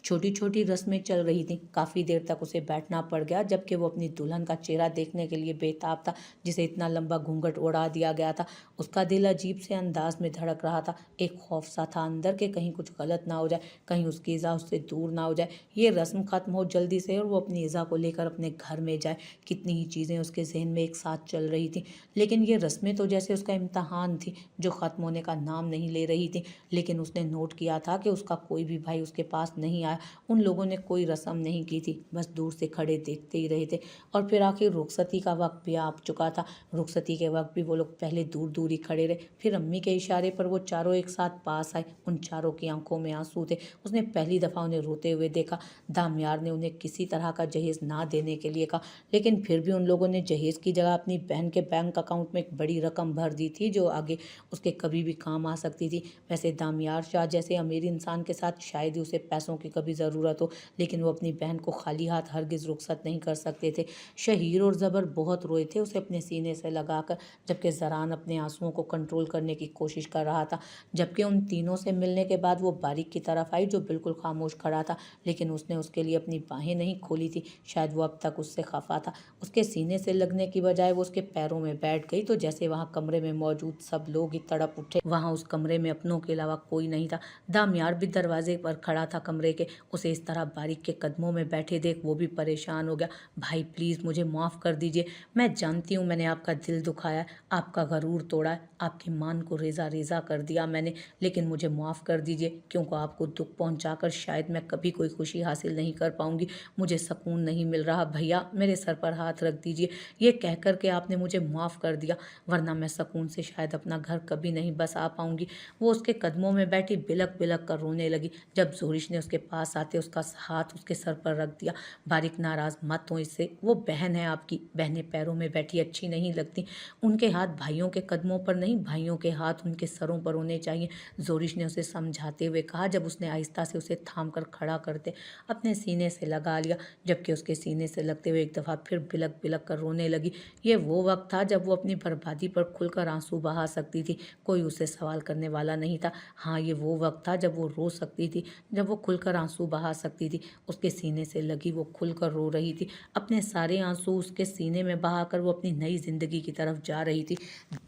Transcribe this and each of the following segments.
छोटी छोटी रस्में चल रही थीं। काफ़ी देर तक उसे बैठना पड़ गया, जबकि वो अपनी दुल्हन का चेहरा देखने के लिए बेताब था, जिसे इतना लंबा घूंघट ओढ़ा दिया गया था। उसका दिल अजीब से अंदाज में धड़क रहा था। एक खौफ सा था अंदर के कहीं कुछ गलत ना हो जाए, कहीं उसकी इज़ा उससे दूर ना हो जाए, ये रस्म खत्म हो जल्दी से और वो अपनी इज़ा को लेकर अपने घर में जाए। कितनी ही चीज़ें उसके जहन में एक साथ चल रही थी, लेकिन ये रस्में तो जैसे उसका इम्तहान थी जो ख़त्म होने का नाम नहीं ले रही थी। लेकिन उसने नोट किया था कि उसका कोई भी भाई उसके पास नहीं आया। उन लोगों ने कोई रस्म नहीं की थी, बस दूर से खड़े देखते ही रहे थे। और फिर आखिर रुखसती का वक्त भी आ चुका था। रुखसती के वक्त भी वो लोग पहले दूर दूर ही खड़े रहे, फिर अम्मी के इशारे पर वो चारों एक साथ पास आए। उन चारों की आंखों में आंसू थे। उसने पहली दफ़ा उन्हें रोते हुए देखा। दामियार ने उन्हें किसी तरह का जहेज ना देने के लिए कहा, लेकिन फिर भी उन लोगों ने जहेज की जगह अपनी बहन के बैंक अकाउंट में एक बड़ी रकम भर दी थी, जो आगे उसके कभी भी काम आ सकती थी। वैसे दामियार शाह जैसे अमीर इंसान के साथ शायद ही उसे पैसों की कभी ज़रूरत हो, लेकिन वो अपनी बहन को खाली हाथ हरगिज़ रुखसत नहीं कर सकते थे। शहीर और ज़बर बहुत रोए थे उसे अपने सीने से लगाकर, जबकि ज़रान अपने आंसुओं को कंट्रोल करने की कोशिश कर रहा था। जबकि उन तीनों से मिलने के बाद वो बारिक की तरफ आई, जो बिल्कुल खामोश खड़ा था, लेकिन उसने उसके लिए अपनी बाहें नहीं खोली थी। शायद वो अब तक उससे खफा था। उसके सीने से लगने की बजाय वो उसके पैरों में बैठ गई, तो जैसे वहाँ कमरे में मौजूद सब लोग ही तड़प उठे। वहाँ उस कमरे में अपनों के अलावा कोई नहीं था। दामियार भी दरवाजे पर खड़ा था कमरे के। उसे इस तरह बारिक के कदमों में बैठे देख वो भी परेशान हो गया। भाई प्लीज़ मुझे माफ़ कर दीजिए, मैं जानती हूँ मैंने आपका दिल दुखाया है, आपका गरूर तोड़ा है, आपकी मान को रेजा रेजा कर दिया मैंने, लेकिन मुझे माफ़ कर दीजिए, क्योंकि आपको दुख पहुँचाकर शायद मैं कभी कोई खुशी हासिल नहीं कर पाऊँगी। मुझे सुकून नहीं मिल रहा। भैया मेरे सर पर हाथ रख दीजिए। ये कह कर के आपने मुझे माफ़ कर दिया, वरना मैं सुकून से शायद अपना घर कभी नहीं बसा पाऊँगी। वो उसके कदमों में बैठी बिलक बिलक कर रोने लगी। जब जोरिश ने उसके पास आते उसका हाथ उसके सर पर रख दिया। बारिक नाराज़ मत हो इससे, वो बहन है आपकी, बहनें पैरों में बैठी अच्छी नहीं लगती, उनके हाथ भाइयों के कदमों पर नहीं, भाइयों के हाथ उनके सरों पर होने चाहिए, जोरिश ने उसे समझाते हुए कहा। जब उसने आहिस्ता से उसे थाम कर खड़ा करते अपने सीने से लगा लिया, जबकि उसके सीने से लगते हुए एक दफ़ा फिर बिलक बिलक कर रोने लगी। ये वो वक्त था जब वो अपनी बर्बादी पर खुलकर आंसू बहा सकती थी, कोई उसे सवाल करने वाला नहीं था। हाँ, ये वो वक्त था जब वो रो सकती थी, जब वो खुलकर आंसू बहा सकती थी। उसके सीने से लगी वो खुलकर रो रही थी। अपने सारे आंसू उसके सीने में बहाकर वो अपनी नई ज़िंदगी की तरफ जा रही थी।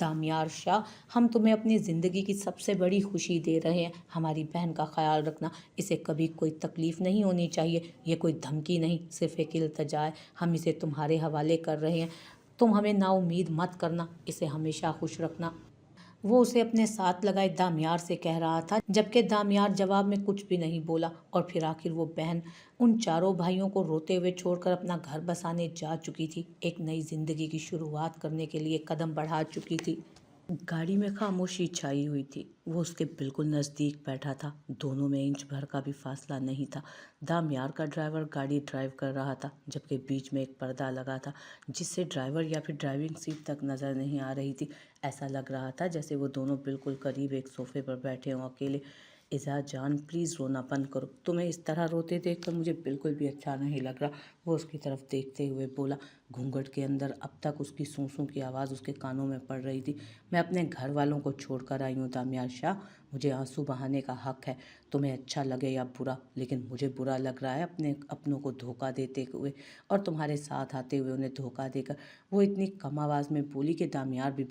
दामियार शाह, हम तुम्हें अपनी ज़िंदगी की सबसे बड़ी खुशी दे रहे हैं। हमारी बहन का ख्याल रखना, इसे कभी कोई तकलीफ़ नहीं होनी चाहिए। ये कोई धमकी नहीं, सिर्फ एक इल्तिजा है। हम इसे तुम्हारे हवाले कर रहे हैं। तुम हमें नाउम्मीद मत करना, इसे हमेशा खुश रखना। वो उसे अपने साथ लगाए दामियार से कह रहा था, जबकि दामियार जवाब में कुछ भी नहीं बोला। और फिर आखिर वो बहन उन चारों भाइयों को रोते हुए छोड़कर अपना घर बसाने जा चुकी थी, एक नई जिंदगी की शुरुआत करने के लिए कदम बढ़ा चुकी थी। गाड़ी में खामोशी छाई हुई थी। वो उसके बिल्कुल नज़दीक बैठा था। दोनों में इंच भर का भी फासला नहीं था। दामियार का ड्राइवर गाड़ी ड्राइव कर रहा था, जबकि बीच में एक पर्दा लगा था, जिससे ड्राइवर या फिर ड्राइविंग सीट तक नज़र नहीं आ रही थी। ऐसा लग रहा था जैसे वो दोनों बिल्कुल करीब एक सोफे पर बैठे हों अकेले। इज़ा जान प्लीज़ रोना बंद करो, तुम्हें इस तरह रोते देख कर मुझे बिल्कुल भी अच्छा नहीं लग रहा, वो उसकी तरफ देखते हुए बोला। घूंघट के अंदर अब तक उसकी सूसों की आवाज़ उसके कानों में पड़ रही थी। मैं अपने घर वालों को छोड़कर आई हूँ दामियार शाह, मुझे आंसू बहाने का हक है, तुम्हें अच्छा लगे या बुरा, लेकिन मुझे बुरा लग रहा है अपने अपनों को धोखा देते हुए और तुम्हारे साथ आते हुए उन्हें धोखा देकर। वो इतनी कम आवाज़ में बोली कि दामियार भी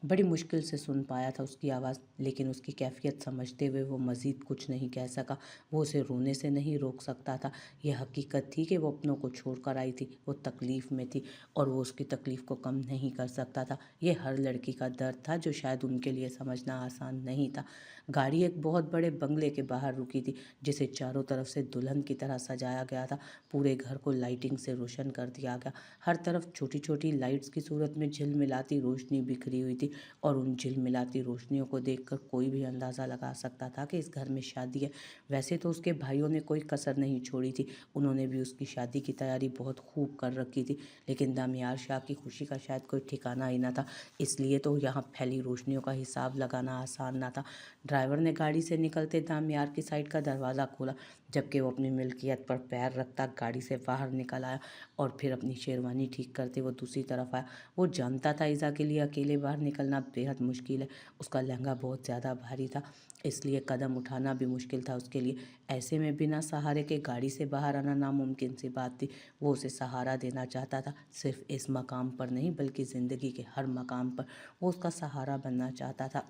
बड़ी मुश्किल से सुन पाया था उसकी आवाज़, लेकिन उसकी कैफियत समझते हुए वो मज़ीद कुछ नहीं कह सका। वो उसे रोने से नहीं रोक सकता था। यह हकीकत थी कि वो अपनों को छोड़कर आई थी, वो तकलीफ़ में थी और वो उसकी तकलीफ़ को कम नहीं कर सकता था। ये हर लड़की का दर्द था जो शायद उनके लिए समझना आसान नहीं था। गाड़ी एक बहुत बड़े बंगले के बाहर रुकी थी, जिसे चारों तरफ से दुल्हन की तरह सजाया गया था। पूरे घर को लाइटिंग से रोशन कर दिया गया। हर तरफ छोटी छोटी लाइट्स की सूरत में झिलमिलाती रोशनी बिखरी हुई थी, और उन झिलमिलाती रोशनियों को देखकर कोई भी अंदाज़ा लगा सकता था कि इस घर में शादी है। वैसे तो उसके भाइयों ने कोई कसर नहीं छोड़ी थी, उन्होंने भी उसकी शादी की तैयारी बहुत खूब कर रखी थी, लेकिन दामियार शाह की खुशी का शायद कोई ठिकाना ही ना था, इसलिए तो यहाँ फैली रोशनियों का हिसाब लगाना आसान ना था। ड्राइवर ने गाड़ी से निकलते दामियार की साइड का दरवाज़ा खोला, जबकि वो अपनी मिल्कियत पर पैर रखता गाड़ी से बाहर निकल आया और फिर अपनी शेरवानी ठीक करते वो दूसरी तरफ आया। वो जानता था ईज़ा के लिए अकेले बाहर निकलना बेहद मुश्किल है, उसका लहंगा बहुत ज़्यादा भारी था। اس لیے قدم اٹھانا بھی مشکل تھا اس کے لیے۔ ایسے میں بنا سہارے کے گاڑی سے باہر آنا ناممکن سی بات تھی۔ وہ اسے سہارا دینا چاہتا تھا، صرف اس مقام پر نہیں بلکہ زندگی کے ہر مقام پر وہ اس کا سہارا بننا چاہتا تھا،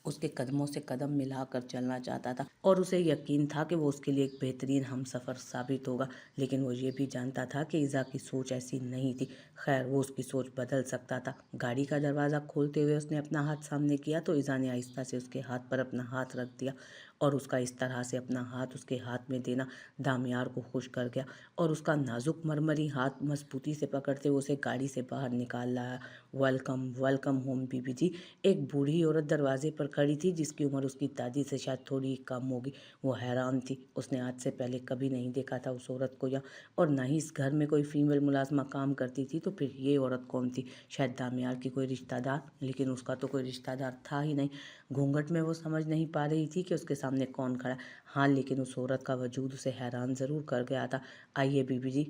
اس کے قدموں سے قدم ملا کر چلنا چاہتا تھا، اور اسے یقین تھا کہ وہ اس کے لیے ایک بہترین ہمسفر ثابت ہوگا۔ لیکن وہ یہ بھی جانتا تھا کہ ایذا کی سوچ ایسی نہیں تھی۔ خیر، وہ اس کی سوچ بدل سکتا تھا۔ گاڑی کا دروازہ کھولتے ہوئے اس نے اپنا ہاتھ سامنے کیا تو ایذا نے آہستہ سے اس کے ہاتھ پر اپنا ہاتھ رکھ دیا، اور اس کا اس طرح سے اپنا ہاتھ اس کے ہاتھ میں دینا دامیار کو خوش کر گیا، اور اس کا نازک مرمری ہاتھ مضبوطی سے پکڑتے ہوئے اسے گاڑی سے باہر نکال لایا۔ Welcome welcome home Bibi ji. ایک بوڑھی عورت دروازے پر کھڑی تھی، جس کی عمر اس کی دادی سے شاید تھوڑی کم ہوگی۔ وہ حیران تھی، اس نے آج سے پہلے کبھی نہیں دیکھا تھا اس عورت کو یہاں، اور نہ ہی اس گھر میں کوئی فیمیل ملازمہ کام کرتی تھی۔ تو پھر یہ عورت کون تھی؟ شاید دامیار کی کوئی رشتہ دار، لیکن اس کا تو کوئی رشتہ دار تھا ہی نہیں۔ گھونگھٹ میں وہ سمجھ نہیں پا رہی تھی کہ اس کے سامنے کون کھڑا ہے۔ ہاں، لیکن اس عورت کا وجود اسے حیران ضرور کر گیا تھا۔ آئیے بی بی جی،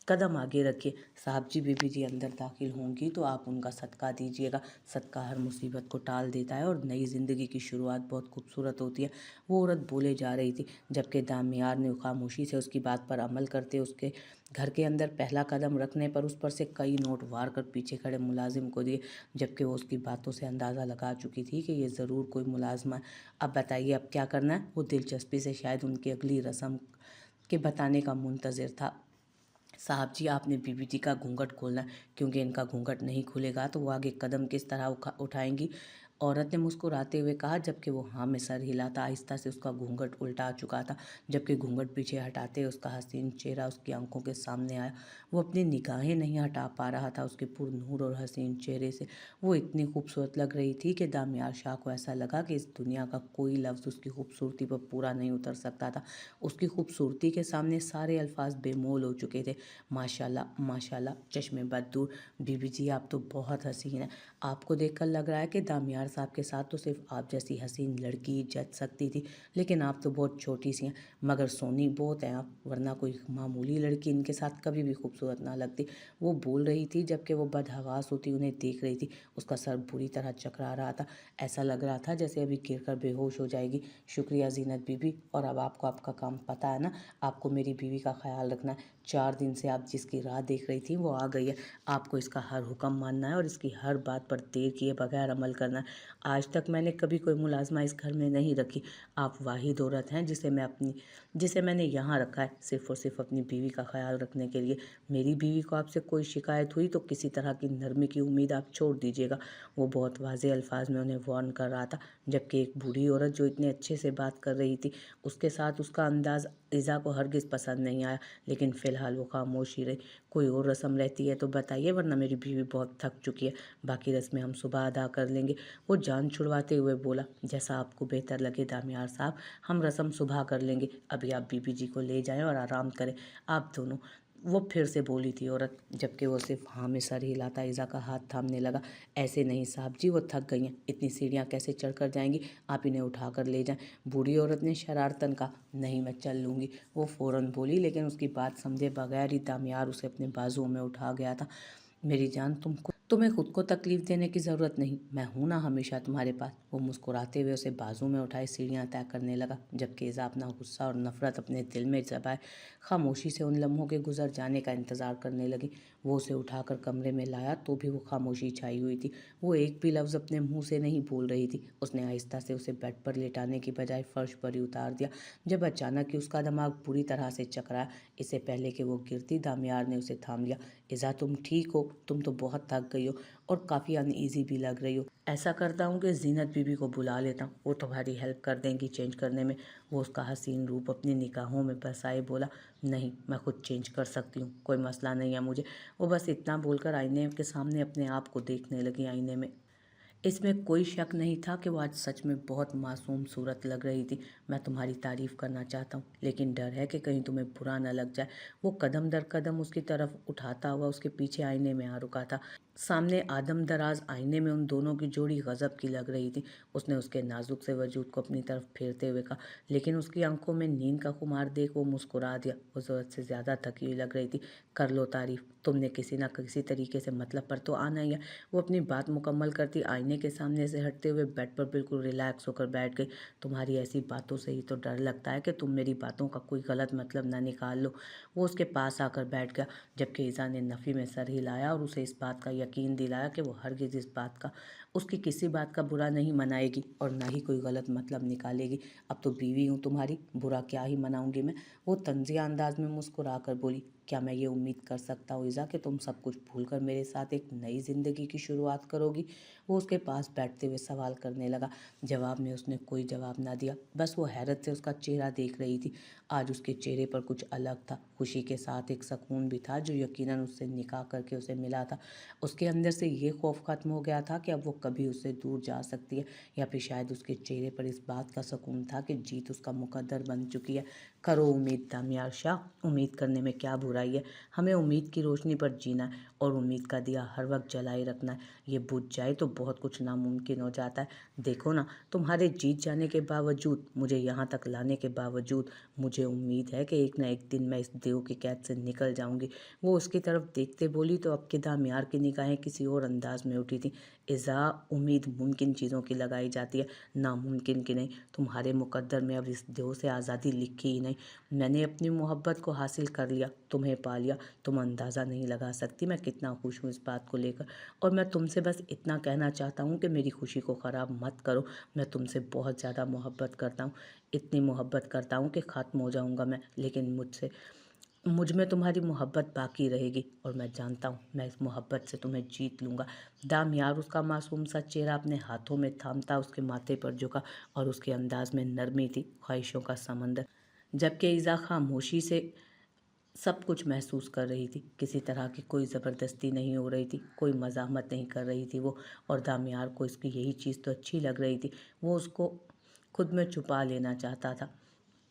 قدم آگے رکھیے۔ صاحب جی، بی بی جی اندر داخل ہوں گی تو آپ ان کا صدقہ دیجیے گا۔ صدقہ ہر مصیبت کو ٹال دیتا ہے اور نئی زندگی کی شروعات بہت خوبصورت ہوتی ہے۔ وہ عورت بولے جا رہی تھی، جبکہ دامیار نے خاموشی سے اس کی بات پر عمل کرتے اس کے گھر کے اندر پہلا قدم رکھنے پر اس پر سے کئی نوٹ وار کر پیچھے کھڑے ملازم کو دیے، جبکہ وہ اس کی باتوں سے اندازہ لگا چکی تھی کہ یہ ضرور کوئی ملازمہ ہے۔ اب بتائیے، اب کیا کرنا ہے؟ وہ دلچسپی سے شاید ان کی اگلی رسم کے بتانے کا منتظر تھا۔ صاحب جی، آپ نے بی بی جی کا گھونگھٹ کھولنا ہے، کیونکہ ان کا گھونگھٹ نہیں کھلے گا تو وہ آگے قدم کس طرح اٹھائیں گی؟ عورت نے مسکراتے ہوئے کہا، جبکہ وہ ہاں میں سر ہلاتا۔ آہستہ سے اس کا گھونگھٹ الٹا چکا تھا، جبکہ گھونگھٹ پیچھے ہٹاتے اس کا حسین چہرہ اس کی آنکھوں کے سامنے آیا۔ وہ اپنی نگاہیں نہیں ہٹا پا رہا تھا اس کے پر نور اور حسین چہرے سے۔ وہ اتنی خوبصورت لگ رہی تھی کہ دامیار شاہ کو ایسا لگا کہ اس دنیا کا کوئی لفظ اس کی خوبصورتی پر پورا نہیں اتر سکتا تھا۔ اس کی خوبصورتی کے سامنے سارے الفاظ بے مول ہو چکے تھے۔ ماشاءاللہ ماشاءاللہ، چشم بد دور، بی بی جی آپ تو بہت حسین ہیں۔ آپ کو دیکھ کر لگ رہا ہے کہ دامیار صاحب کے ساتھ تو صرف آپ جیسی حسین لڑکی جچ سکتی تھی، لیکن آپ تو بہت چھوٹی سی ہیں، مگر سونی بہت ہیں آپ، ورنہ کوئی معمولی لڑکی ان کے ساتھ کبھی بھی خوبصورت نہ لگتی۔ وہ بول رہی تھی جبکہ وہ بدحواس ہوتی انہیں دیکھ رہی تھی۔ اس کا سر بری طرح چکرا رہا تھا، ایسا لگ رہا تھا جیسے ابھی گر کر بے ہوش ہو جائے گی۔ شکریہ زینت بی بی، اور اب آپ کو آپ کا کام پتہ ہے نا، آپ کو میری بیوی کا خیال رکھنا ہے۔ 4 دن سے آپ جس کی راہ دیکھ رہی تھی وہ آ گئی ہے، آپ کو اس کا ہر حکم ماننا ہے اور اس کی ہر بات پر دیر کیے بغیر عمل کرنا ہے۔ آج تک میں نے کبھی کوئی ملازمہ اس گھر میں نہیں رکھی، آپ واحد عورت ہیں جسے میں نے یہاں رکھا ہے، صرف اور صرف اپنی بیوی کا خیال رکھنے کے لیے۔ میری بیوی کو آپ سے کوئی شکایت ہوئی تو کسی طرح کی نرمی کی امید آپ چھوڑ دیجیے گا۔ وہ بہت واضح الفاظ میں انہیں وارن کر رہا تھا، جبکہ ایک بوڑھی عورت جو اتنے اچھے سے بات کر رہی تھی، اس کے ساتھ اس کا انداز ایذا کو ہرگز پسند نہیں آیا، لیکن فی الحال وہ خاموش ہی رہی۔ کوئی اور رسم رہتی ہے تو بتائیے، ورنہ میری بیوی بہت تھک چکی ہے، باقی رسمیں ہم صبح ادا کر لیں گے۔ وہ جان چھڑواتے ہوئے بولا، جیسا آپ کو بہتر لگے دامیار صاحب، ہم رسم صبح کر لیں گے، ابھی آپ بی بی جی کو لے جائیں اور آرام کریں، آپ دونوں۔ وہ پھر سے بولی تھی عورت، جبکہ وہ صرف ہاں میں سر ہلاتا ایذا کا ہاتھ تھامنے لگا۔ ایسے نہیں صاحب جی، وہ تھک گئی ہیں، اتنی سیڑھیاں کیسے چڑھ کر جائیں گی، آپ انہیں اٹھا کر لے جائیں۔ بوڑھی عورت نے شرارتاً کہا، نہیں میں چل لوں گی۔ وہ فوراً بولی، لیکن اس کی بات سمجھے بغیر ہی دامیار اسے اپنے بازوؤں میں اٹھا گیا تھا۔ میری جان، تمہیں خود کو تکلیف دینے کی ضرورت نہیں، میں ہوں نا ہمیشہ تمہارے پاس۔ وہ مسکراتے ہوئے اسے بازو میں اٹھائے سیڑھیاں طے کرنے لگا، جبکہ ایذا اپنا غصہ اور نفرت اپنے دل میں دبائے خاموشی سے ان لمحوں کے گزر جانے کا انتظار کرنے لگی۔ وہ اسے اٹھا کر کمرے میں لایا تو بھی وہ خاموشی چھائی ہوئی تھی۔ وہ ایک بھی لفظ اپنے منہ سے نہیں بول رہی تھی۔ اس نے آہستہ سے اسے بیڈ پر لیٹانے کی بجائے فرش پر ہی اتار دیا، جب اچانک ہی اس کا دماغ بری طرح سے چکرایا۔ اس سے پہلے کہ وہ گرتی، دامیار نے اسے تھام لیا۔ ایذا تم ٹھیک ہو؟ تم تو بہت تھک گئی ہو اور کافی ان ایزی بھی لگ رہی ہو۔ ایسا کرتا ہوں کہ زینت بی بی کو بلا لیتا ہوں، وہ تمہاری ہیلپ کر دیں گی چینج کرنے میں۔ وہ اس کا حسین روپ اپنی نگاہوں میں بسائے بولا، نہیں میں خود چینج کر سکتی ہوں، کوئی مسئلہ نہیں ہے مجھے۔ وہ بس اتنا بول کر آئینے کے سامنے اپنے آپ کو دیکھنے لگی۔ آئینے میں اس میں کوئی شک نہیں تھا کہ وہ آج سچ میں بہت معصوم صورت لگ رہی تھی۔ میں تمہاری تعریف کرنا چاہتا ہوں، لیکن ڈر ہے کہ کہیں تمہیں برا نہ لگ جائے۔ وہ قدم در قدم اس کی طرف اٹھاتا ہوا اس کے پیچھے آئینے میں آ رکا تھا۔ सामने आदम दराज आईने में उन दोनों की जोड़ी गजब की लग रही थी। उसने उसके नाजुक से वजूद को अपनी तरफ फेरते हुए कहा, लेकिन उसकी आंखों में नींद का खुमार देख वो मुस्कुरा दिया। वो ज़रूरत से ज़्यादा थकी हुई लग रही थी। कर लो तारीफ, तुमने किसी ना किसी तरीके से मतलब पर तो आना ही है। वो अपनी बात मुकम्मल करती आईने के सामने से हटते हुए बेड पर बिल्कुल रिलैक्स होकर बैठ गई। तुम्हारी ऐसी बातों से ही तो डर लगता है कि तुम मेरी बातों का कोई गलत मतलब ना निकाल लो। वो उसके पास आकर बैठ गया, जबकि ईज़ा ने नफ़ी में सर हिलाया और उसे इस बात का यकीन दिलाया कि वो हरगिज़ इस बात का उसकी किसी बात का बुरा नहीं मनाएगी और ना ही कोई गलत मतलब निकालेगी। अब तो बीवी हूँ तुम्हारी, बुरा क्या ही मनाऊंगी मैं। वो तंजिया अंदाज में मुस्कुरा कर बोली, क्या मैं ये उम्मीद कर सकता हूँ ईज़ा कि तुम सब कुछ भूलकर मेरे साथ एक नई ज़िंदगी की शुरुआत करोगी? वो उसके पास बैठते हुए सवाल करने लगा। जवाब में उसने कोई जवाब ना दिया, बस वो हैरत से उसका चेहरा देख रही थी। आज उसके चेहरे पर कुछ अलग था, खुशी के साथ एक सुकून भी था जो यकीनन उससे निकाह करके उसे मिला था। उसके अंदर से ये खौफ खत्म हो गया था कि अब वो कभी उससे दूर जा सकती है, या फिर शायद उसके चेहरे पर इस बात का सुकून था कि जीत उसका मुकद्दर बन चुकी है। करो उम्मीद दामियार शाह, उम्मीद करने में क्या बुराई है। हमें उम्मीद की रोशनी पर जीना है और उम्मीद का दिया हर वक्त जलाए रखना है। ये बुझ जाए तो बहुत कुछ नामुमकिन हो जाता है। देखो ना, तुम्हारे जीत जाने के बावजूद, मुझे यहाँ तक लाने के बावजूद, मुझे उम्मीद है कि एक ना एक दिन मैं इस देव की कैद से निकल जाऊंगी। वो उसकी तरफ देखते बोली तो अब के दामियार की निगाहें किसी और अंदाज में उठी थी। इज़ा, उम्मीद मुमकिन चीज़ों की लगाई जाती है, नामुमकिन की नहीं। तुम्हारे मुकद्दर में अब इस देव से आज़ादी लिखी ही नहीं। मैंने अपनी मोहब्बत को हासिल कर लिया, तुम्हें पा लिया। तुम अंदाज़ा नहीं लगा सकती मैं कितना खुश हूँ इस बात को लेकर। और मैं तुमसे बस इतना कहना चाहता हूँ कि मेरी खुशी को ख़राब मत करो। मैं तुमसे बहुत ज़्यादा मोहब्बत करता हूँ, इतनी मोहब्बत करता हूँ कि ख़त्म हो जाऊँगा मैं, लेकिन मुझ में तुम्हारी मोहब्बत बाकी रहेगी और मैं जानता हूँ मैं इस मोहब्बत से तुम्हें जीत लूँगा। दामियार उसका मासूम सा चेहरा अपने हाथों में थामता उसके माथे पर झुका और उसके अंदाज में नरमी थी, ख्वाहिशों का समंदर। जबकि ईज़ा खामोशी से सब कुछ महसूस कर रही थी। किसी तरह की कोई ज़बरदस्ती नहीं हो रही थी, कोई मज़ाहमत नहीं कर रही थी वो। और दामियार को इसकी यही चीज़ तो अच्छी लग रही थी। वो उसको खुद में छुपा लेना चाहता था।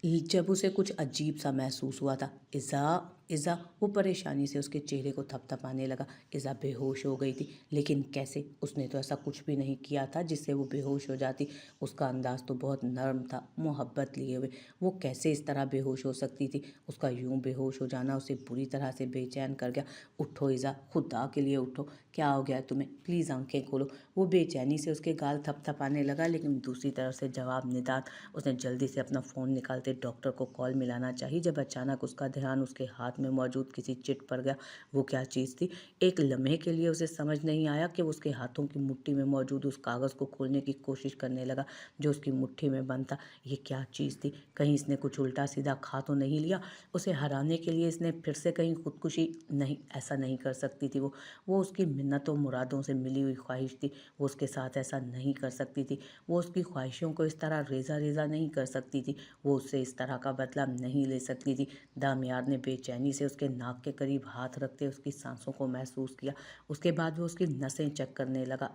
जब उसे कुछ अजीब सा महसूस हुआ था, इज़ा इज़ा, वो परेशानी से उसके चेहरे को थपथपाने लगा। इज़ा बेहोश हो गई थी, लेकिन कैसे? उसने तो ऐसा कुछ भी नहीं किया था जिससे वो बेहोश हो जाती। उसका अंदाज़ तो बहुत नर्म था, मोहब्बत लिए हुए। वो कैसे इस तरह बेहोश हो सकती थी? उसका यूं बेहोश हो जाना उसे बुरी तरह से बेचैन कर गया। उठो इज़ा, खुदा के लिए उठो, क्या हो गया तुम्हें? प्लीज़ आंखें खोलो। वो बेचैनी से उसके गाल थपथपाने लगा, लेकिन दूसरी तरफ से जवाब निदान। उसने जल्दी से अपना फ़ोन निकालते डॉक्टर को कॉल मिलाना चाहिए, जब अचानक उसका ध्यान उसके हाथ में मौजूद किसी चिट पर गया। वो क्या चीज़ थी? एक लम्हे के लिए उसे समझ नहीं आया कि वो उसके हाथों की मुट्ठी में मौजूद उस कागज़ को खोलने की कोशिश करने लगा जो उसकी मुट्ठी में बंद था। ये क्या चीज़ थी? कहीं इसने कुछ उल्टा सीधा खा तो नहीं लिया? उसे हराने के लिए इसने फिर से कहीं खुदकुशी? नहीं, ऐसा नहीं कर सकती थी वो उसकी मिन्नतों मुरादों से मिली हुई ख्वाहिश थी। वो उसके साथ ऐसा नहीं कर सकती थी। वो उसकी ख्वाहिशों को इस तरह रेज़ा रेज़ा नहीं कर सकती थी। वो उससे इस तरह का बदला नहीं ले सकती थी। दामियार ने बेचैनी से उसके नाक के करीब हाथ रखते उसकी सांसों को महसूस किया। उसके बाद वो उसकी नसें चेक करने लगा।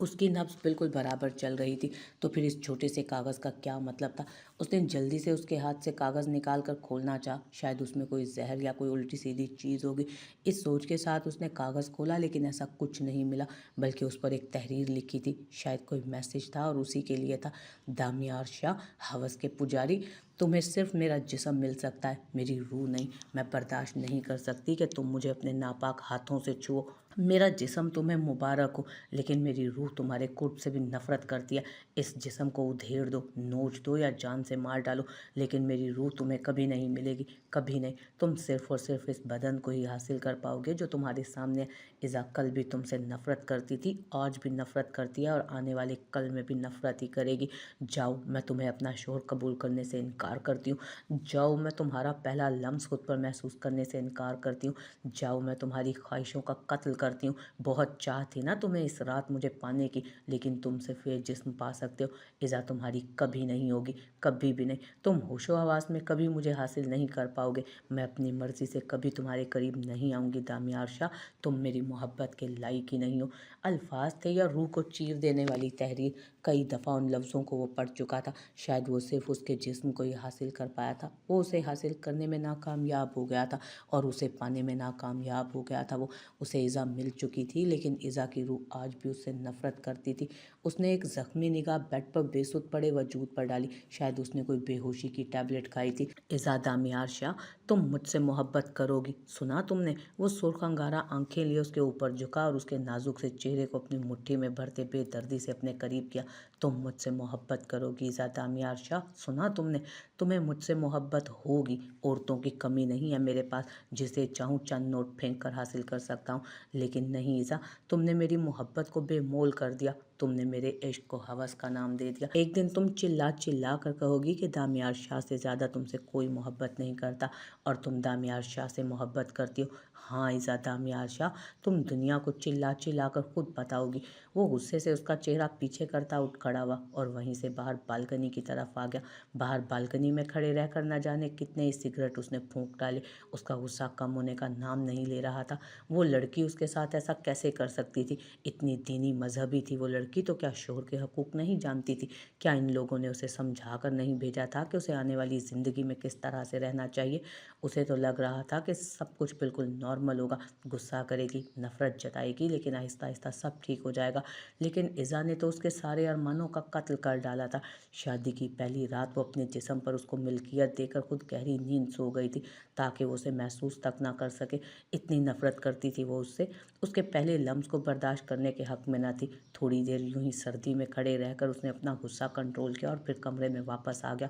उसकी नब्ज़ बिल्कुल बराबर चल रही थी। तो फिर इस छोटे से कागज़ का क्या मतलब था? उसने जल्दी से उसके हाथ से कागज़ निकाल कर खोलना चाहा, शायद उसमें कोई जहर या कोई उल्टी सीधी चीज़ होगी। इस सोच के साथ उसने कागज़ खोला, लेकिन ऐसा कुछ नहीं मिला, बल्कि उस पर एक तहरीर लिखी थी। शायद कोई मैसेज था और उसी के लिए था। दामियार शाह, हवस के पुजारी, तुम्हें सिर्फ मेरा जिस्म मिल सकता है, मेरी रूह नहीं। मैं बर्दाश्त नहीं कर सकती कि तुम मुझे अपने नापाक हाथों से छुओ। मेरा जिस्म तुम्हें मुबारक हो, लेकिन मेरी रूह तुम्हारे कुर्ब से भी नफ़रत करती है। इस जिस्म को उधेड़ दो, नोच दो या जान से मार डालो, लेकिन मेरी रूह तुम्हें कभी नहीं मिलेगी, कभी नहीं। तुम सिर्फ और सिर्फ इस बदन को ही हासिल कर पाओगे जो तुम्हारे सामने। इज़ा कल भी तुमसे नफ़रत करती थी, आज भी नफ़रत करती है और आने वाले कल में भी नफ़रत ही करेगी। जाओ, मैं तुम्हें अपना शोहर कबूल करने से इनकार करती हूँ। जाओ, मैं तुम्हारा पहला लम्स खुद पर महसूस करने से इनकार करती हूँ। जाओ, मैं तुम्हारी ख्वाहिशों का कत्ल करती हूँ। बहुत चाह थी ना तुम्हें इस रात मुझे पाने की, लेकिन तुम सिर्फ ये जिस्म पा सकते हो। इज़ा तुम्हारी कभी नहीं होगी, कभी भी नहीं। तुम होशो हवास में कभी मुझे हासिल नहीं कर पाओगे। मैं अपनी मर्ज़ी से कभी तुम्हारे करीब नहीं आऊँगी दामियार शाह। तुम मेरी मोहब्बत के लायक ही नहीं हो। अल्फाज थे या रूह को चीर देने वाली तहरीर। कई दफ़ा उन लफ्ज़ों को वो पढ़ चुका था। शायद वो सिर्फ उसके जिस्म को ही حاصل کر پایا تھا وہ اسے حاصل کرنے میں ناکامیاب ہو گیا تھا اور اسے پانے میں ناکامیاب ہو گیا تھا۔ وہ اسے ایزا مل چکی تھی لیکن ایزا کی روح آج بھی اس سے نفرت کرتی تھی۔ اس نے ایک زخمی نگاہ بیڈ پر بے سود پڑے وجود پر ڈالی، شاید اس نے کوئی بے ہوشی کی ٹیبلٹ کھائی تھی۔ ایزا دامیار شاہ، تم مجھ سے محبت کرو گی، سنا تم نے؟ وہ سرخ انگارہ آنکھیں لیے اس کے اوپر جھکا اور اس کے نازک سے چہرے کو اپنی مٹھی میں بھرتے بے دردی سے اپنے قریب کیا۔ تم مجھ سے محبت کرو گی ایزا دامیار شاہ، سنا تم نے؟ تمہیں مجھ سے محبت ہوگی، عورتوں کی کمی نہیں ہے میرے پاس، جسے چاہوں چند نوٹ پھینک کر حاصل کر سکتا ہوں، لیکن نہیں ایزا، تم نے میری محبت کو بے مول کر دیا، تم نے میرے عشق کو ہوس کا نام دے دیا۔ ایک دن تم چلا چلا کر کہو گی کہ دامیار شاہ سے زیادہ تم سے کوئی محبت نہیں کرتا، اور تم دامیار شاہ سے محبت کرتی ہو۔ ہاں ایزا دامیار شاہ، تم دنیا کو چلا چلا کر خود بتاؤ گی۔ وہ غصے سے اس کا چہرہ پیچھے کرتا اٹھ کھڑا ہوا اور وہیں سے باہر بالکنی کی طرف آ گیا۔ باہر بالکنی میں کھڑے رہ کر نہ جانے کتنے ہی سگریٹ اس نے پھونک ڈالے، اس کا غصہ کم ہونے کا نام نہیں لے رہا تھا۔ وہ لڑکی اس کے ساتھ ایسا کیسے کر سکتی تھی؟ اتنی دینی مذہبی تھی وہ لڑکی تو کیا شوہر کے حقوق نہیں جانتی تھی؟ کیا ان لوگوں نے اسے سمجھا کر نہیں بھیجا تھا کہ اسے آنے والی زندگی میں کس طرح سے رہنا چاہیے؟ اسے تو لگ رہا تھا کہ سب کچھ بالکل نارمل ہوگا، غصہ کرے گی، نفرت جتائے گی، لیکن آہستہ آہستہ سب ٹھیک ہو جائے گا۔ لیکن ایزا نے تو اس کے سارے ارمانوں کا قتل کر ڈالا تھا۔ شادی کی پہلی رات وہ اپنے جسم پر اس کو ملکیت دے کر خود گہری نیند سو گئی تھی تاکہ وہ اسے محسوس تک نہ کر سکے۔ اتنی نفرت کرتی تھی وہ اس سے، اس کے پہلے لمس کو برداشت کرنے کے حق میں نہ تھی۔ تھوڑی دیر یوں ہی سردی میں کھڑے رہ کر اس نے اپنا غصہ کنٹرول کیا اور پھر کمرے میں واپس آ گیا۔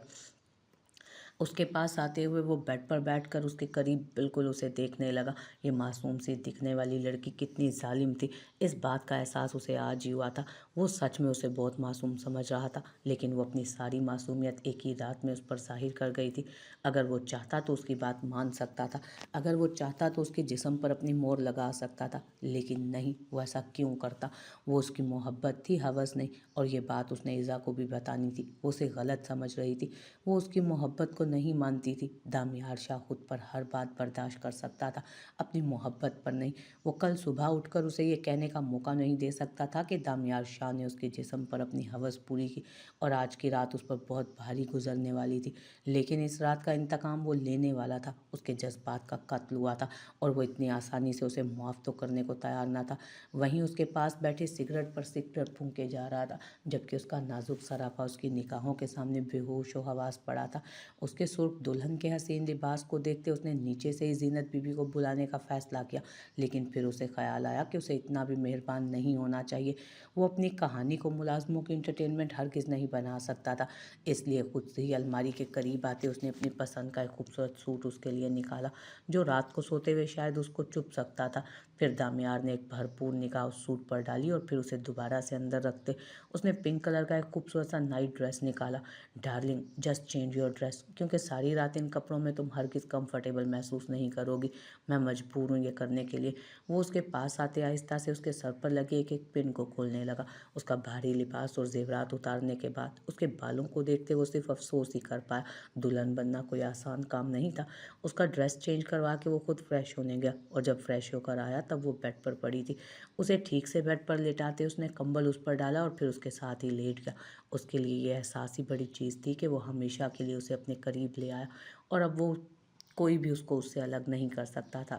اس کے پاس آتے ہوئے وہ بیڈ پر بیٹھ کر اس کے قریب بالکل اسے دیکھنے لگا۔ یہ معصوم سی دکھنے والی لڑکی کتنی ظالم تھی، اس بات کا احساس اسے آج ہی ہوا تھا۔ وہ سچ میں اسے بہت معصوم سمجھ رہا تھا، لیکن وہ اپنی ساری معصومیت ایک ہی رات میں اس پر ظاہر کر گئی تھی۔ اگر وہ چاہتا تو اس کی بات مان سکتا تھا، اگر وہ چاہتا تو اس کے جسم پر اپنی مہر لگا سکتا تھا، لیکن نہیں، وہ ایسا کیوں کرتا؟ وہ اس کی محبت تھی، ہوس نہیں، اور یہ بات اس نے ایزا کو بھی بتانی تھی۔ وہ اسے غلط سمجھ رہی تھی، وہ اس کی محبت کو نہیں مانتی تھی۔ دامیار شاہ خود پر ہر بات برداشت کر سکتا تھا، اپنی محبت پر نہیں۔ وہ کل صبح اٹھ کر اسے یہ کہنے کا موقع نہیں دے سکتا تھا کہ دامیار شاہ نے اس کے جسم پر اپنی ہوس پوری کی اور آج کی رات اس پر بہت بھاری گزرنے والی تھی، لیکن اس رات کا انتقام وہ لینے والا تھا۔ اس کے جذبات کا قتل ہوا تھا اور وہ اتنی آسانی سے اسے معاف تو کرنے کو تیار نہ تھا۔ وہیں اس کے پاس بیٹھے سگریٹ پر سگریٹ پھونکے جا رہا تھا، جبکہ اس کا نازک سراپا اس کی نگاہوں کے سامنے بے ہوش و حواس پڑا تھا۔ اس کے سرخ دلہن کے حسین لباس کو دیکھتے اس نے نیچے سے ہی زینت بی بی کو بلانے کا فیصلہ کیا، لیکن پھر اسے خیال آیا کہ اسے اتنا بھی مہربان نہیں ہونا چاہیے۔ وہ اپنی کہانی کو ملازموں کی انٹرٹینمنٹ ہرگز نہیں بنا سکتا تھا، اس لیے خود سے ہی الماری کے قریب آتے اس نے اپنی پسند کا ایک خوبصورت سوٹ اس کے لیے نکالا جو رات کو سوتے ہوئے شاید اس کو چبھ سکتا تھا۔ پھر دامیار نے ایک بھرپور نگاہ اس سوٹ پر ڈالی اور پھر اسے دوبارہ سے اندر رکھتے اس نے پنک کلر کا ایک خوبصورت سا نائٹ ڈریس نکالا۔ Darling just change your dress, کیونکہ ساری رات ان کپڑوں میں تم ہرگز کمفرٹیبل محسوس نہیں کرو گی، میں مجبور ہوں یہ کرنے کے لیے۔ وہ اس کے پاس آتے آہستہ سے اس کے سر پر لگے ایک ایک پن کو کھولنے لگا۔ اس کا بھاری لباس اور زیورات اتارنے کے بعد اس کے بالوں کو دیکھتے وہ صرف افسوس ہی کر پایا۔ دلہن بننا کوئی آسان کام نہیں تھا۔ اس کا ڈریس چینج کروا کے وہ خود فریش ہونے گیا اور جب فریش ہو کر آیا تب وہ بیڈ پر پڑی تھی۔ اسے ٹھیک سے بیڈ پر لٹاتے اس نے کمبل اس پر ڈالا اور پھر اس کے ساتھ ہی لیٹ گیا۔ اس کے لیے یہ احساس ہی بڑی چیز تھی کہ وہ ہمیشہ کے لیے اسے اپنے قریب لے آیا اور اب وہ کوئی بھی اس کو اس سے الگ نہیں کر سکتا تھا۔